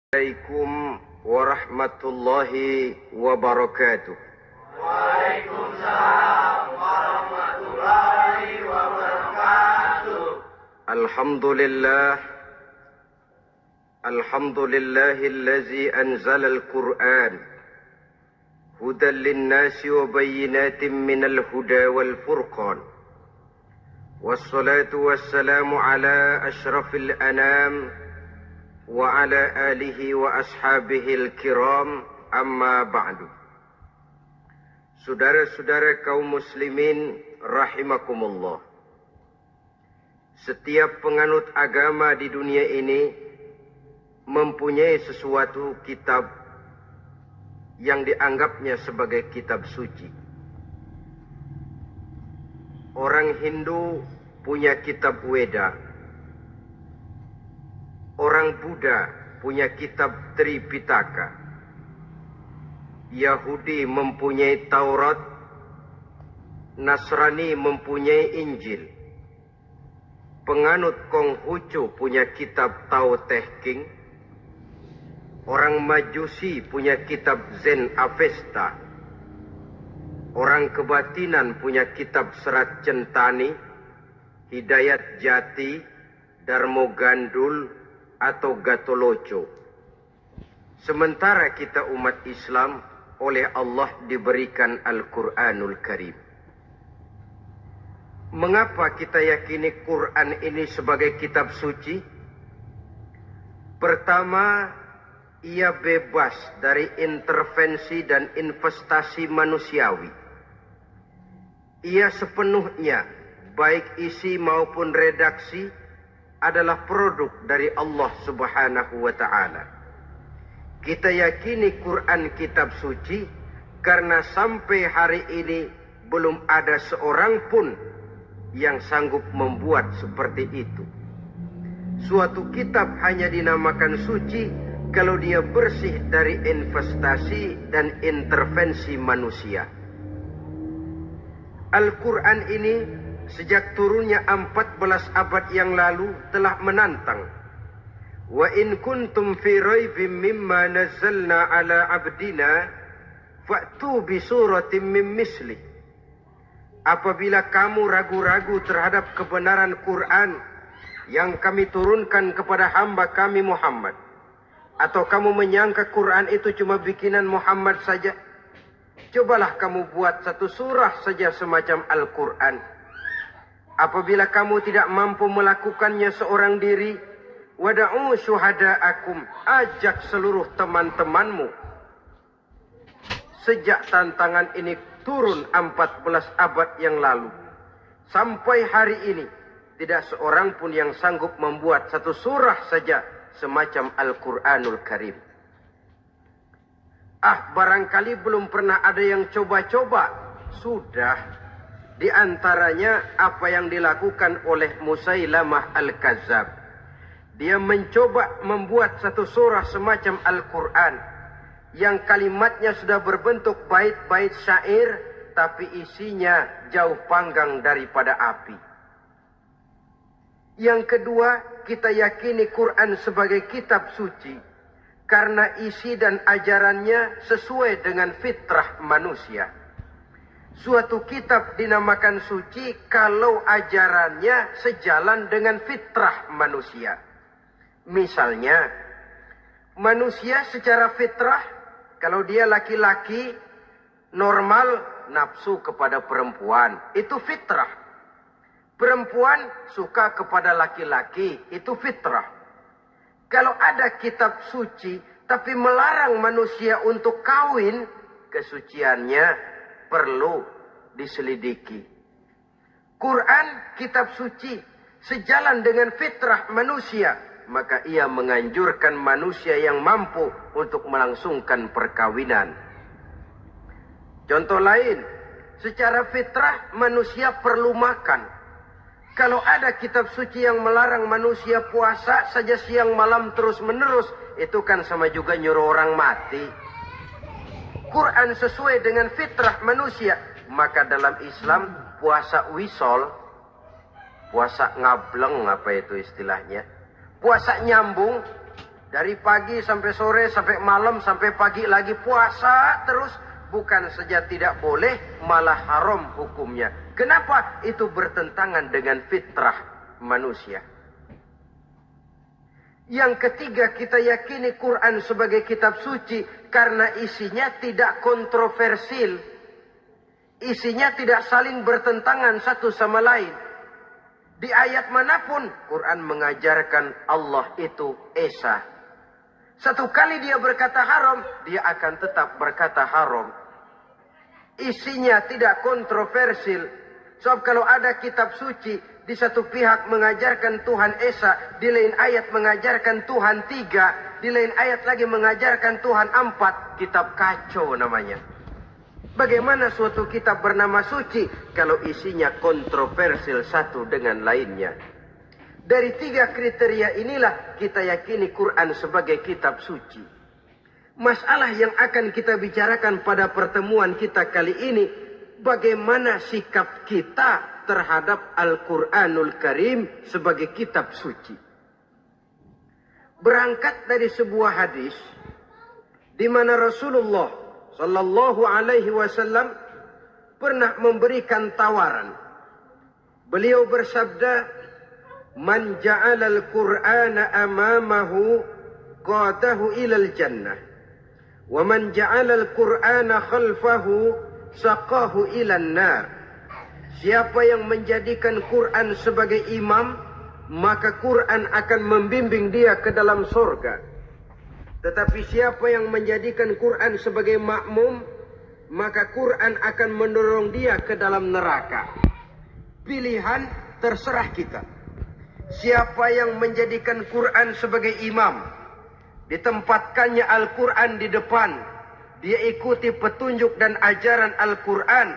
Assalamualaikum warahmatullahi wabarakatuh. Waalaikumsalam warahmatullahi wabarakatuh. Alhamdulillahillazi anzala al-Qur'an hudan lin-nasi wa bayyinatin minal huda wal furqan. Wassalatu wassalamu ala asyrafil anam wa ala alihi wa ashabihil kiram, amma ba'du. Saudara-saudara kaum muslimin rahimakumullah. Setiap penganut agama di dunia ini mempunyai sesuatu kitab yang dianggapnya sebagai kitab suci. Orang Hindu punya kitab Weda. Orang Buddha punya kitab Tripitaka. Yahudi mempunyai Taurat. Nasrani mempunyai Injil. Penganut Konghucu punya kitab Tao Te Ching. Orang Majusi punya kitab Zen Avesta. Orang kebatinan punya kitab Serat Centani, Hidayat Jati, Darmo Gandul, atau Gatoloco. Sementara kita umat Islam oleh Allah diberikan Al-Quranul Karim. Mengapa kita yakini Quran ini sebagai kitab suci? Pertama, ia bebas dari intervensi dan investasi manusiawi. Ia sepenuhnya, baik isi maupun redaksi, adalah produk dari Allah Subhanahu wa ta'ala. Kita yakini Quran kitab suci karena sampai hari ini belum ada seorang pun yang sanggup membuat seperti itu. Suatu kitab hanya dinamakan suci kalau dia bersih dari investasi dan intervensi manusia. Al-Quran ini sejak turunnya 14 abad yang lalu telah menantang. Wa in kuntum fi raibim mimma nazzalna ala abdina fa'tu bi suratin min misli. Apabila kamu ragu-ragu terhadap kebenaran Quran yang kami turunkan kepada hamba kami Muhammad, atau kamu menyangka Quran itu cuma bikinan Muhammad saja, cobalah kamu buat satu surah saja semacam Al-Quran. Apabila kamu tidak mampu melakukannya seorang diri, wada'u syuhada'akum, ajak seluruh teman-temanmu. Sejak tantangan ini turun 14 abad yang lalu, sampai hari ini, tidak seorang pun yang sanggup membuat satu surah saja semacam Al-Quranul Karim. Barangkali belum pernah ada yang coba-coba. Sudah. Di antaranya apa yang dilakukan oleh Musailamah Al-Kazzab. Dia mencoba membuat satu surah semacam Al-Quran yang kalimatnya sudah berbentuk bait-bait syair, tapi isinya jauh panggang daripada api. Yang kedua, kita yakini Quran sebagai kitab suci karena isi dan ajarannya sesuai dengan fitrah manusia. Suatu kitab dinamakan suci kalau ajarannya sejalan dengan fitrah manusia. Misalnya, manusia secara fitrah, kalau dia laki-laki, normal nafsu kepada perempuan, itu fitrah. Perempuan suka kepada laki-laki, itu fitrah. Kalau ada kitab suci, tapi melarang manusia untuk kawin, kesuciannya perlu diselidiki. Quran kitab suci sejalan dengan fitrah manusia, maka ia menganjurkan manusia yang mampu untuk melangsungkan perkawinan. Contoh lain, secara fitrah manusia perlu makan. Kalau ada kitab suci yang melarang manusia puasa saja siang malam terus menerus, itu kan sama juga nyuruh orang mati. Quran sesuai dengan fitrah manusia. Maka dalam Islam puasa wisol, puasa ngableng, apa itu istilahnya, puasa nyambung, Dari pagi sampai sore, sampai malam, sampai pagi lagi puasa terus. Bukan saja tidak boleh, malah haram hukumnya. Kenapa? Itu bertentangan dengan fitrah manusia. Yang ketiga, kita yakini Quran sebagai kitab suci karena isinya tidak kontroversial. Isinya tidak saling bertentangan satu sama lain. Di ayat manapun, Quran mengajarkan Allah itu Esa. Satu kali dia berkata haram, dia akan tetap berkata haram. Isinya tidak kontroversial. Sebab kalau ada kitab suci, di satu pihak mengajarkan Tuhan Esa, di lain ayat mengajarkan Tuhan 3, di lain ayat lagi mengajarkan Tuhan 4, kitab kacau namanya. Bagaimana suatu kitab bernama suci kalau isinya kontroversial satu dengan lainnya? Dari 3 kriteria inilah kita yakini Quran sebagai kitab suci. Masalah yang akan kita bicarakan pada pertemuan kita kali ini, bagaimana sikap kita terhadap Al-Quranul Karim sebagai kitab suci. Berangkat dari sebuah hadis di mana Rasulullah Sallallahu Alaihi Wasallam pernah memberikan tawaran. Beliau bersabda, "Man ja'ala al-Qur'ana amamahu qadahu ilal jannah, wa man ja'ala al-Qur'ana khalfahu saqahu ilan nar." Siapa yang menjadikan Quran sebagai imam, maka Quran akan membimbing dia ke dalam surga. Tetapi siapa yang menjadikan Quran sebagai makmum, maka Quran akan mendorong dia ke dalam neraka. Pilihan terserah kita. Siapa yang menjadikan Quran sebagai imam, ditempatkannya Al-Quran di depan, dia ikuti petunjuk dan ajaran Al-Quran,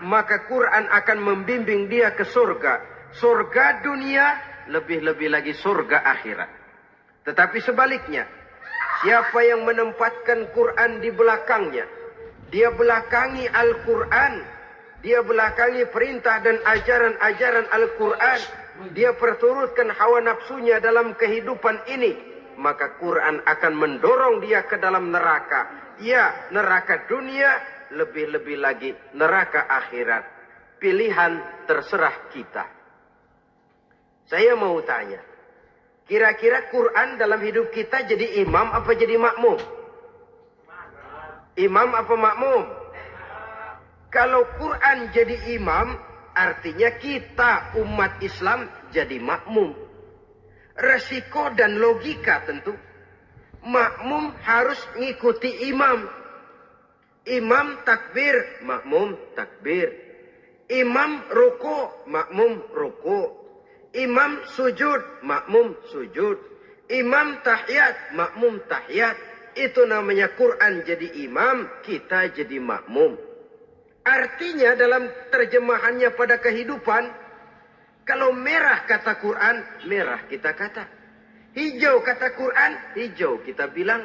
maka Quran akan membimbing dia ke surga. Surga dunia, lebih-lebih lagi surga akhirat. Tetapi sebaliknya, siapa yang menempatkan Quran di belakangnya, dia belakangi Al-Quran, dia belakangi perintah dan ajaran-ajaran Al-Quran, dia perturutkan hawa nafsunya dalam kehidupan ini, maka Quran akan mendorong dia ke dalam neraka. Ya, neraka dunia, lebih-lebih lagi neraka akhirat. Pilihan terserah kita. Saya mau tanya, kira-kira Quran dalam hidup kita jadi imam apa jadi makmum? Imam apa makmum? Kalau Quran jadi imam, artinya kita umat Islam jadi makmum. Resiko dan logika tentu. Makmum harus ngikuti imam. Imam takbir, makmum takbir. Imam ruku, makmum ruku. Imam sujud, makmum sujud. Imam tahiyat, makmum tahiyat. Itu namanya Quran jadi imam, kita jadi makmum. Artinya dalam terjemahannya pada kehidupan, kalau merah kata Quran, merah kita kata. Hijau kata Quran, hijau kita bilang.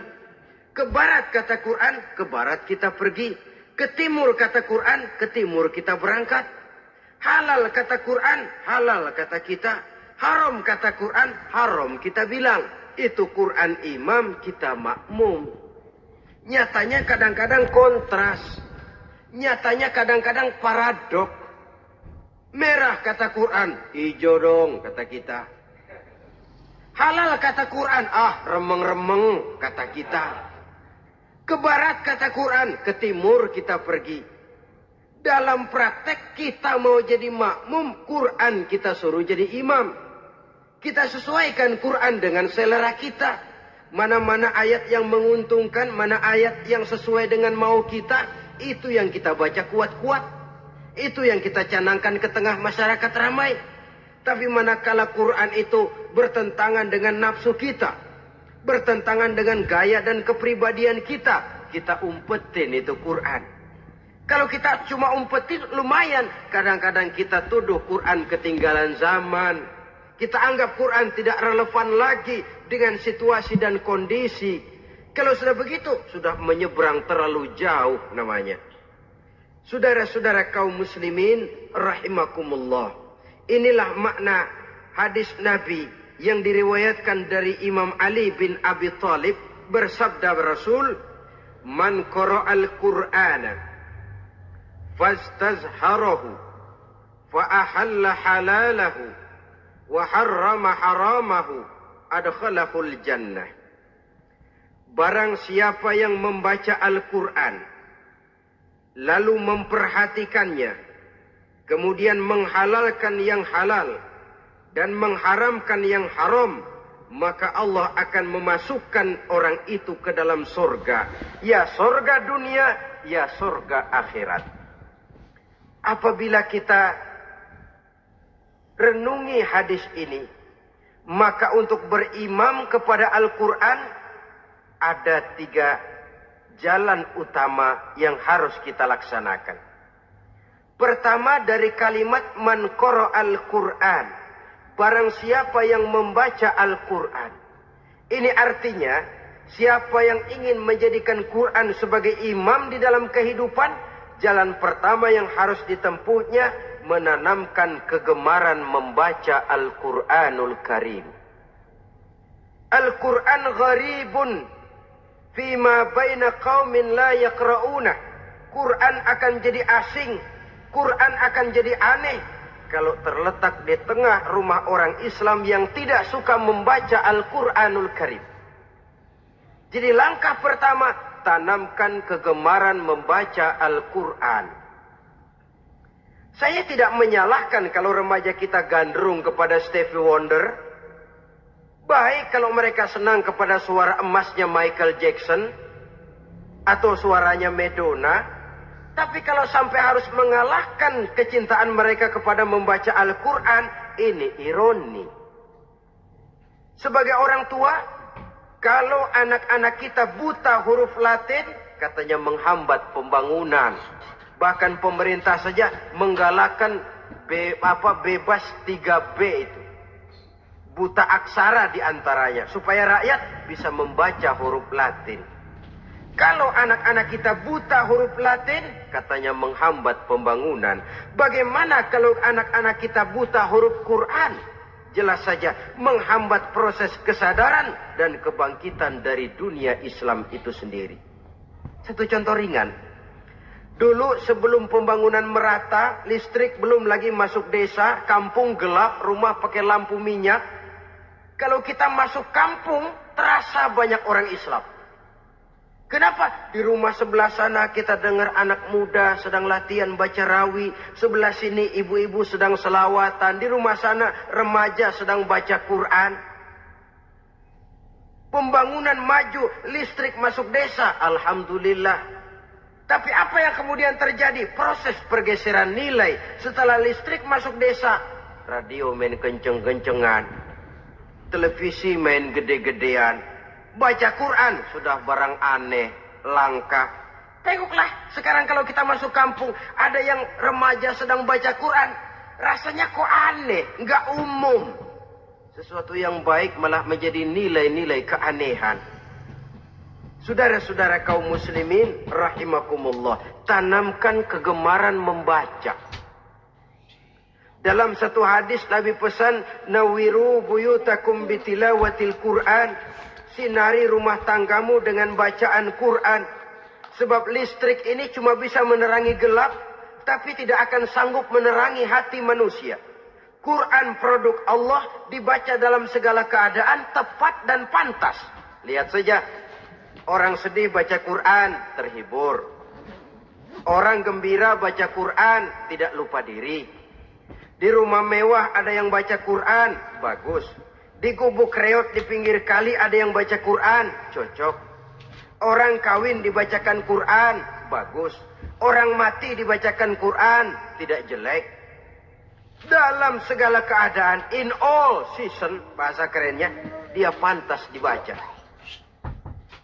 Ke barat kata Quran, ke barat kita pergi. Ke timur kata Quran, ke timur kita berangkat. Halal kata Quran, halal kata kita. Haram kata Quran, haram kita bilang. Itu Quran imam, kita makmum. Nyatanya kadang-kadang kontras. Nyatanya kadang-kadang paradok. Merah kata Quran, hijau dong kata kita. Halal kata Quran, remeng-remeng kata kita. Ke barat kata Quran, ke timur kita pergi. Dalam praktek kita mau jadi makmum, Quran kita suruh jadi imam. Kita sesuaikan Quran dengan selera kita. Mana-mana ayat yang menguntungkan, mana ayat yang sesuai dengan mau kita, itu yang kita baca kuat-kuat. Itu yang kita canangkan ke tengah masyarakat ramai. Tapi manakala Quran itu bertentangan dengan nafsu kita, bertentangan dengan gaya dan kepribadian kita, kita umpetin itu Quran. Kalau kita cuma umpetin lumayan, kadang-kadang kita tuduh Quran ketinggalan zaman. Kita anggap Quran tidak relevan lagi dengan situasi dan kondisi. Kalau sudah begitu, sudah menyeberang terlalu jauh namanya. Saudara-saudara kaum muslimin rahimakumullah. Inilah makna hadis Nabi yang diriwayatkan dari Imam Ali bin Abi Thalib, bersabda Rasul, "Man qara'al Qur'ana fastazharahu fa ahalla halalahu wa harrama haramahu adkhalahul jannah." Barang siapa yang membaca Al-Quran lalu memperhatikannya, kemudian menghalalkan yang halal dan mengharamkan yang haram, maka Allah akan memasukkan orang itu ke dalam surga. Ya surga dunia, ya surga akhirat. Apabila kita renungi hadis ini, maka untuk berimam kepada Al-Quran ada 3 jalan utama yang harus kita laksanakan. Pertama, dari kalimat man qara'al Qur'an, barang siapa yang membaca Al-Quran. Ini artinya, siapa yang ingin menjadikan Quran sebagai imam di dalam kehidupan, jalan pertama yang harus ditempuhnya, menanamkan kegemaran membaca Al-Quranul Karim. Al-Quran gharibun fima baina qaumin la yaqra'una. Quran akan jadi asing, Quran akan jadi aneh kalau terletak di tengah rumah orang Islam yang tidak suka membaca Al-Quranul Karim. Jadi langkah pertama, tanamkan kegemaran membaca Al-Quran. Saya tidak menyalahkan kalau remaja kita gandrung kepada Stevie Wonder. Baik kalau mereka senang kepada suara emasnya Michael Jackson atau suaranya Madonna. Tapi kalau sampai harus mengalahkan kecintaan mereka kepada membaca Al-Quran, ini ironi. Sebagai orang tua, kalau anak-anak kita buta huruf Latin, katanya menghambat pembangunan. Bahkan pemerintah saja menggalakkan bebas 3B itu. Buta aksara diantaranya, supaya rakyat bisa membaca huruf Latin. Kalau anak-anak kita buta huruf Latin, katanya menghambat pembangunan. Bagaimana kalau anak-anak kita buta huruf Quran? Jelas saja menghambat proses kesadaran dan kebangkitan dari dunia Islam itu sendiri. Satu contoh ringan. Dulu sebelum pembangunan merata, listrik belum lagi masuk desa, kampung gelap, rumah pakai lampu minyak. Kalau kita masuk kampung, terasa banyak orang Islam. Kenapa? Di rumah sebelah sana kita dengar anak muda sedang latihan baca rawi. Sebelah sini ibu-ibu sedang selawatan. Di rumah sana remaja sedang baca Quran. Pembangunan maju, listrik masuk desa. Alhamdulillah. Tapi apa yang kemudian terjadi? Proses pergeseran nilai. Setelah listrik masuk desa, radio main kenceng-kencengan. Televisi main gede-gedean. Baca Quran sudah barang aneh, langka. Tengoklah sekarang kalau kita masuk kampung, ada yang remaja sedang baca Quran. Rasanya kok aneh, nggak umum. Sesuatu yang baik malah menjadi nilai-nilai keanehan. Saudara-saudara kaum muslimin rahimakumullah, tanamkan kegemaran membaca. Dalam satu hadis Nabi pesan, nawiru buyutakum bitilawatil Quran. Sinari rumah tanggamu dengan bacaan Quran. Sebab listrik ini cuma bisa menerangi gelap, tapi tidak akan sanggup menerangi hati manusia. Quran produk Allah dibaca dalam segala keadaan, tepat dan pantas. Lihat saja, orang sedih baca Quran, terhibur. Orang gembira baca Quran, tidak lupa diri. Di rumah mewah ada yang baca Quran, bagus. Di gubuk reot di pinggir kali ada yang baca Quran, cocok. Orang kawin dibacakan Quran, bagus. Orang mati dibacakan Quran, tidak jelek. Dalam segala keadaan, in all season, bahasa kerennya, dia pantas dibaca.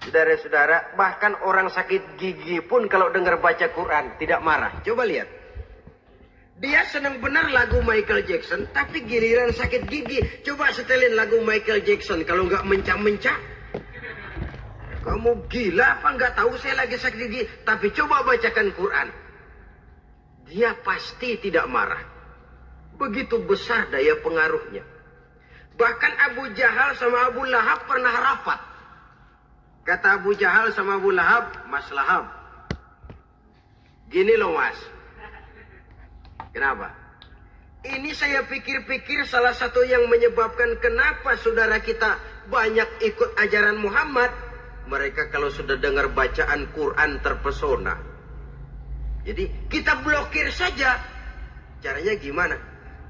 Saudara-saudara, bahkan orang sakit gigi pun kalau dengar baca Quran, tidak marah. Coba lihat. Dia senang benar lagu Michael Jackson, tapi giliran sakit gigi, coba setelin lagu Michael Jackson. Kalau nggak mencak-mencak, kamu gila apa nggak tahu saya lagi sakit gigi? Tapi coba bacakan Quran, dia pasti tidak marah. Begitu besar daya pengaruhnya. Bahkan Abu Jahal sama Abu Lahab pernah rapat. Kata Abu Jahal sama Abu Lahab, Mas Lahab, gini loh mas. Kenapa? Ini saya pikir-pikir salah satu yang menyebabkan kenapa saudara kita banyak ikut ajaran Muhammad. Mereka kalau sudah dengar bacaan Quran terpesona. Jadi kita blokir saja. Caranya gimana?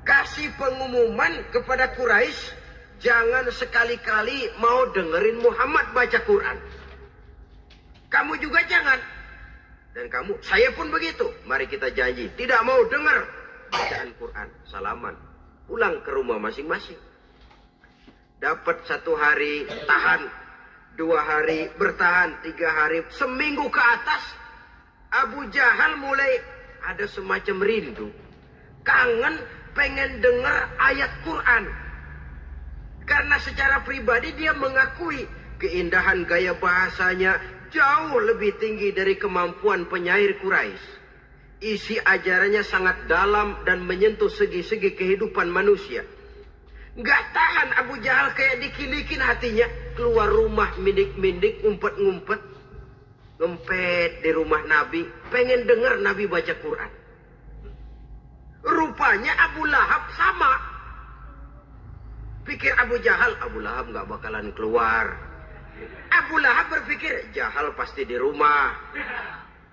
Kasih pengumuman kepada Quraisy, jangan sekali-kali mau dengerin Muhammad baca Quran. Kamu juga jangan. Dan kamu, saya pun begitu. Mari kita janji, tidak mau dengar bacaan Quran. Salaman. Pulang ke rumah masing-masing. Dapat 1 hari, tahan. 2 hari, bertahan. 3 hari, seminggu ke atas. Abu Jahal mulai ada semacam rindu. Kangen, pengen dengar ayat Quran. Karena secara pribadi dia mengakui keindahan gaya bahasanya jauh lebih tinggi dari kemampuan penyair Quraisy. Isi ajarannya sangat dalam dan menyentuh segi-segi kehidupan manusia. Gak tahan Abu Jahal kayak dikilikin hatinya. Keluar rumah mindik-mindik, ngumpet-ngumpet. Ngempet di rumah Nabi. Pengen dengar Nabi baca Quran. Rupanya Abu Lahab sama. Pikir Abu Jahal, Abu Lahab gak bakalan keluar. Abu Lahab berpikir, Jahal pasti di rumah.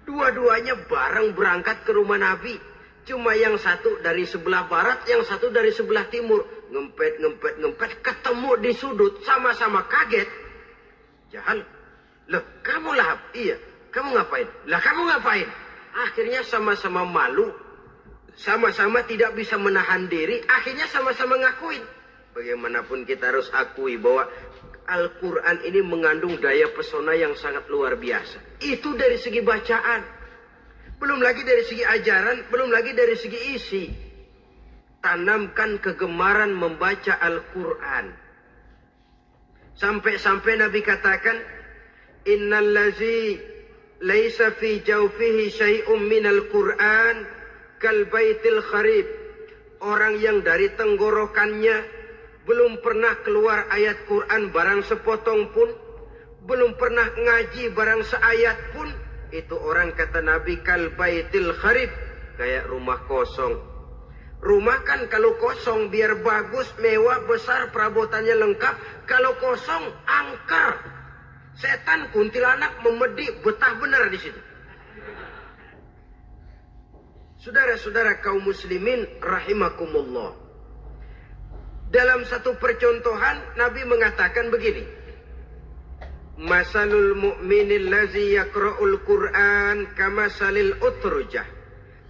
Dua-duanya bareng berangkat ke rumah Nabi. Cuma yang satu dari sebelah barat, yang satu dari sebelah timur. Ngempet, ketemu di sudut, sama-sama kaget. Jahal, loh kamu Lahab? Iya, kamu ngapain? Lah kamu ngapain? Akhirnya sama-sama malu. Sama-sama tidak bisa menahan diri. Akhirnya sama-sama ngakuin. Bagaimanapun kita harus akui bahwa Al-Quran ini mengandung daya pesona yang sangat luar biasa. Itu dari segi bacaan. Belum lagi dari segi ajaran. Belum lagi dari segi isi. Tanamkan kegemaran membaca Al-Quran. Sampai-sampai Nabi katakan, Innallazi laysa fi jawfihi syai'um minal Quran kal baitil kharib. Orang yang dari tenggorokannya belum pernah keluar ayat Quran barang sepotong pun, belum pernah ngaji barang seayat pun, itu orang kata Nabi kal baitil kharib, kayak rumah kosong. Rumah kan kalau kosong biar bagus, mewah, besar, perabotannya lengkap. Kalau kosong, angker. Setan, kuntilanak, memedi, betah benar di situ. Saudara-saudara kaum muslimin rahimakumullah. Dalam satu percontohan Nabi mengatakan begini. Masalul mu'minil lazi yaqra'ul Qur'an kamasalil utrujah.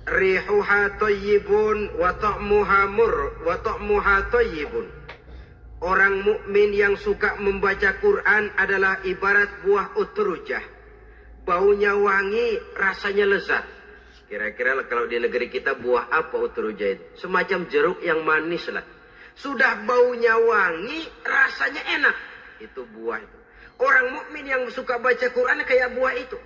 Rihuha thayyibun wa ta'muha thayyibun. Orang mukmin yang suka membaca Quran adalah ibarat buah utrujah. Baunya wangi, rasanya lezat. Kira-kira kalau di negeri kita buah apa utrujah itu? Semacam jeruk yang manis lah. Sudah baunya wangi, rasanya enak. Itu buah itu. Orang mukmin yang suka baca Quran kayak buah itu.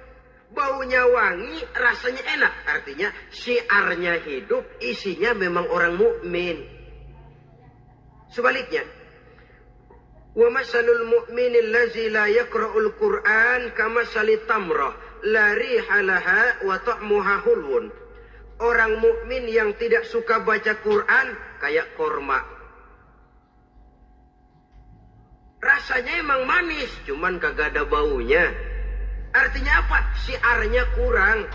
Baunya wangi, rasanya enak. Artinya syiarnya hidup, isinya memang orang mukmin. Sebaliknya, wa masalul mu'minil lazi la yaqra'ul Qur'an kamasali tamrah la riha laha wa ta'muha hulwun. Orang mukmin yang tidak suka baca Quran kayak korma. Rasanya emang manis, cuman kagak ada baunya. Artinya apa? Syiarnya kurang.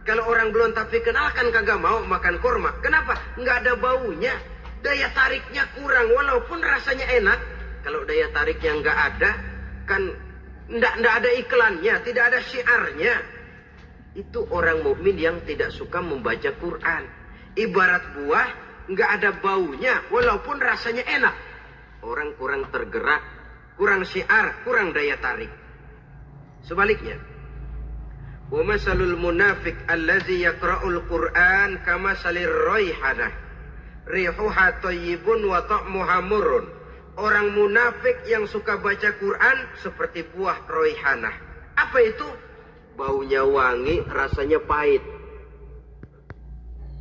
Kalau orang belum tapi kenal kan kagak mau makan korma. Kenapa? Nggak ada baunya. Daya tariknya kurang, walaupun rasanya enak. Kalau daya tariknya nggak ada, kan nggak ada iklannya, tidak ada syiarnya. Itu orang mukmin yang tidak suka membaca Quran. Ibarat buah, nggak ada baunya, walaupun rasanya enak. Orang kurang tergerak, kurang syiar, kurang daya tarik. Sebaliknya, wa masalul munafiq allazi yaqra'ul Qur'an kamasalir raihanah rihuha thayyibun wa ta'muha murrun. Orang munafik yang suka baca Quran seperti buah raihanah. Apa itu? Baunya wangi, rasanya pahit.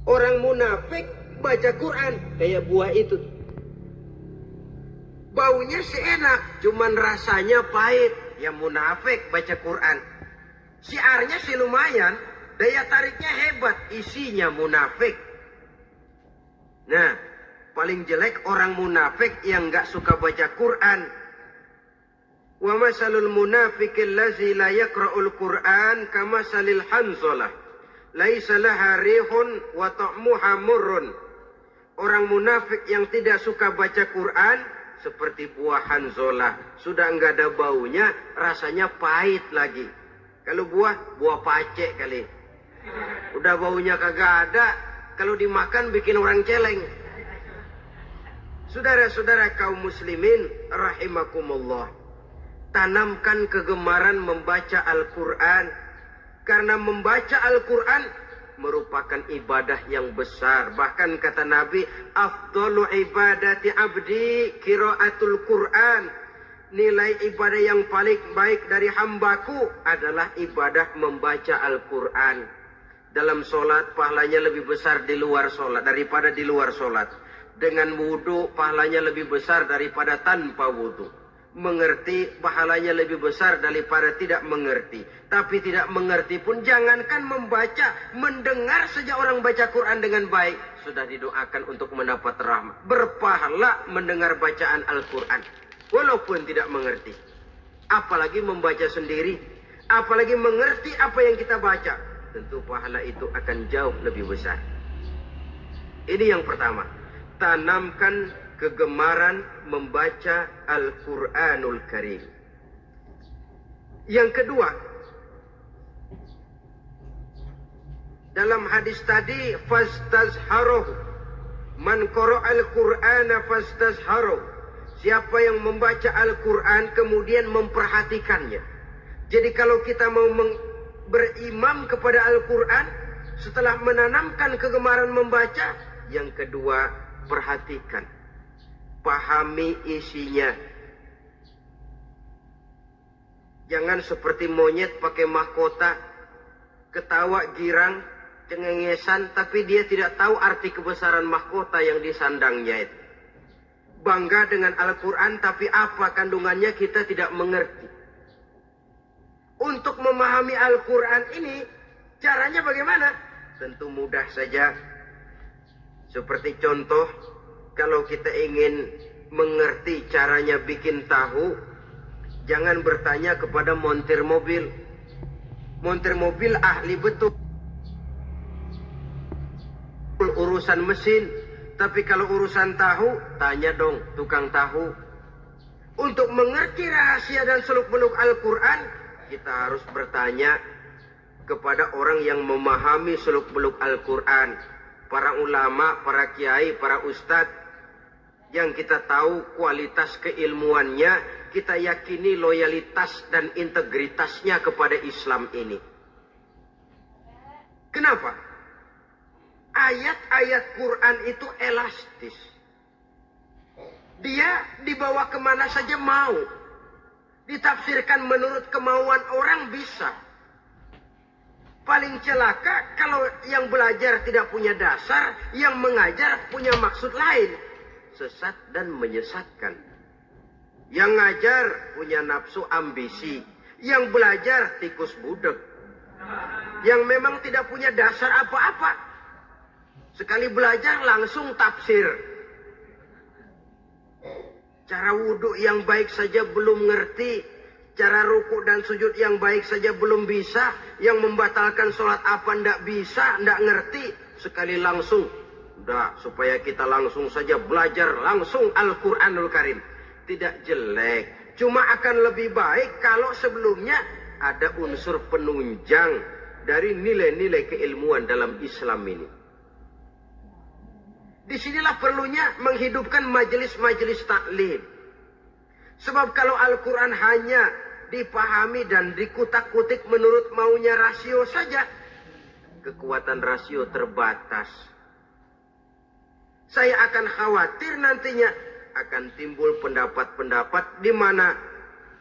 Orang munafik baca Quran kayak buah itu. Baunya sih enak, cuman rasanya pahit. Ya munafik baca Quran. Syiarnya sih lumayan, daya tariknya hebat, isinya munafik. Nah, paling jelek orang munafik yang gak suka baca Quran. Wa masalul munafiqil ladzi la yaqra'ul Qur'an kamasalil hanzalah laisa laha rihun wa ta'muha murrun. Orang munafik yang tidak suka baca Quran seperti buah hanzalah, sudah enggak ada baunya, rasanya pahit lagi. Kalau buah pacek kali. Udah baunya kagak ada, kalau dimakan bikin orang celeng. Saudara-saudara kaum muslimin rahimakumullah, tanamkan kegemaran membaca Al-Quran. Karena membaca Al-Quran merupakan ibadah yang besar. Bahkan kata Nabi, afdalu ibadati abdi qiraatul Quran. Nilai ibadah yang paling baik dari hambaku adalah ibadah membaca Al-Quran. Dalam solat pahalanya lebih besar di luar solat daripada di luar solat. Dengan wudu pahalanya lebih besar daripada tanpa wudu. Mengerti pahalanya lebih besar daripada tidak mengerti. Tapi tidak mengerti pun jangankan membaca, mendengar saja orang baca Quran dengan baik sudah didoakan untuk mendapat rahmat. Berpahala mendengar bacaan Al-Quran walaupun tidak mengerti. Apalagi membaca sendiri, apalagi mengerti apa yang kita baca, tentu pahala itu akan jauh lebih besar. Ini yang pertama, tanamkan kegemaran membaca Al-Quranul Karim. Yang kedua, dalam hadis tadi, fastazharuhu, man qara'al Qur'ana fastazharuhu. Siapa yang membaca Al-Quran kemudian memperhatikannya. Jadi kalau kita mau berimam kepada Al-Quran, setelah menanamkan kegemaran membaca, yang kedua, perhatikan. Pahami isinya. Jangan seperti monyet pakai mahkota, ketawa girang, cengengesan, tapi dia tidak tahu arti kebesaran mahkota yang disandangnya itu. Bangga dengan Al-Quran, tapi apa kandungannya kita tidak mengerti. Untuk memahami Al-Quran ini, caranya bagaimana? Tentu mudah saja. Seperti contoh, kalau kita ingin mengerti caranya bikin tahu, jangan bertanya kepada montir mobil. Montir mobil ahli betul urusan mesin. Tapi kalau urusan tahu, tanya dong tukang tahu. Untuk mengerti rahasia dan seluk-beluk Al-Quran, kita harus bertanya kepada orang yang memahami seluk-beluk Al-Quran. Para ulama, para kiai, para ustadz. Yang kita tahu kualitas keilmuannya, kita yakini loyalitas dan integritasnya kepada Islam ini. Kenapa? Ayat-ayat Quran itu elastis. Dia dibawa kemana saja mau. Ditafsirkan menurut kemauan orang bisa. Paling celaka kalau yang belajar tidak punya dasar, yang mengajar punya maksud lain. Sesat dan menyesatkan. Yang ngajar punya nafsu ambisi. Yang belajar tikus budek. Yang memang tidak punya dasar apa-apa. Sekali belajar langsung tafsir. Cara wudhu yang baik saja belum ngerti. Cara ruku dan sujud yang baik saja belum bisa. Yang membatalkan sholat apa ndak bisa, ndak ngerti. Sekali langsung. Udah, supaya kita langsung saja belajar langsung Al-Quranul Karim. Tidak jelek. Cuma akan lebih baik kalau sebelumnya ada unsur penunjang dari nilai-nilai keilmuan dalam Islam ini. Disinilah perlunya menghidupkan majelis-majelis taklim. Sebab kalau Al-Quran hanya dipahami dan dikutak-kutik menurut maunya rasio saja, kekuatan rasio terbatas. Saya akan khawatir nantinya akan timbul pendapat-pendapat di mana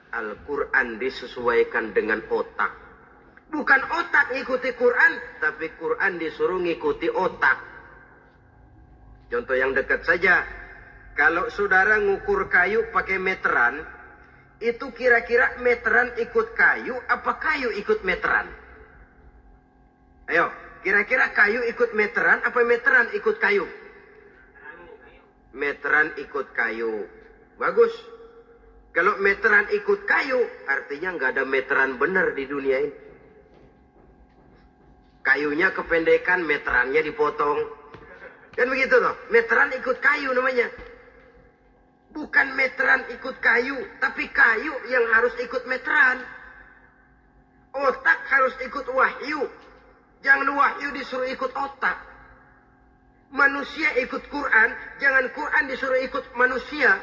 Al-Quran disesuaikan dengan otak. Bukan otak ngikuti Quran, tapi Quran disuruh ngikuti otak. Contoh yang dekat saja, Kalau saudara ngukur kayu pakai meteran, itu kira-kira meteran ikut kayu, apa kayu ikut meteran? Ayo, kira-kira kayu ikut meteran, apa meteran ikut kayu? Meteran ikut kayu. Bagus. Kalau meteran ikut kayu, artinya nggak ada meteran benar di dunia ini. Kayunya kependekan, meterannya dipotong. Kan begitu loh. Meteran ikut kayu namanya. Bukan meteran ikut kayu, tapi kayu yang harus ikut meteran. Otak harus ikut wahyu. Jangan wahyu disuruh ikut otak. Manusia ikut Quran, jangan Quran disuruh ikut manusia.